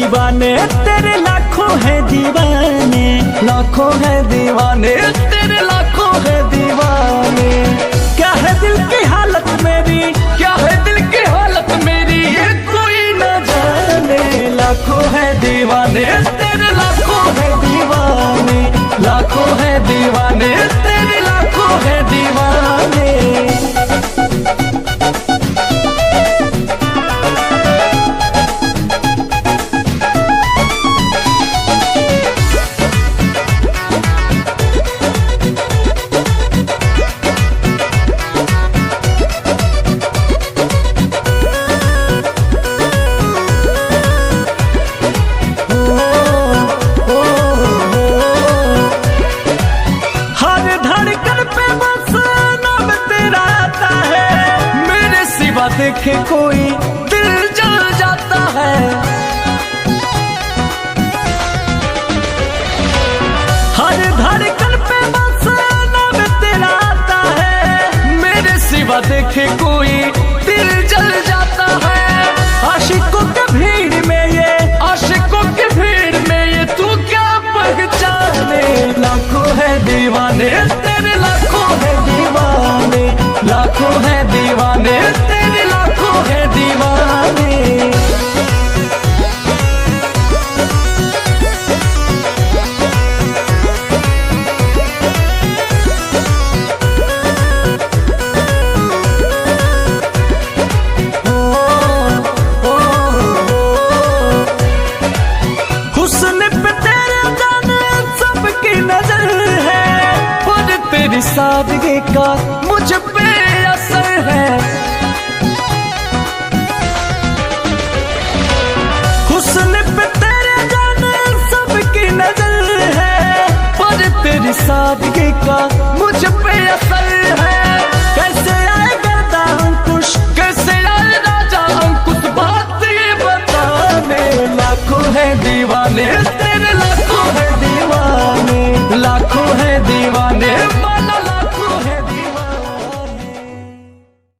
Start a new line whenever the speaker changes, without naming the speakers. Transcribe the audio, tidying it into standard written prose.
दीवाने तेरे लाखों है दीवाने, लाखों है दीवाने तेरे लाखों है दीवाने। क्या है दिल की हालत मेरी, क्या है दिल की हालत मेरी, ये कोई न जाने। लाखों है दीवाने तेरे लाखों है दीवाने, लाखों है दीवाने तेरे लाखों है दीवाने। देखे कोई दिल जल जाता है, हर धड़कन पे बस नाम तेरा आता है। मेरे सिवा देखे कोई दिल जल जाता है। आशिकों के भीड़ में ये, आशिकों के भीड़ में ये तू क्या पहचाने। लाखों है दीवाने तेरे लाखों है दीवाने, लाखों है दीवाने तेरे लाखों है दीवाने। हुस्न पे तेरे जाने सबकी नजर है, और तेरी सादगी का मुझ पे असर है। हुस्न पे तेरे जाने सबकी नजर है, पर तेरी सादगी का मुझ पे असर है।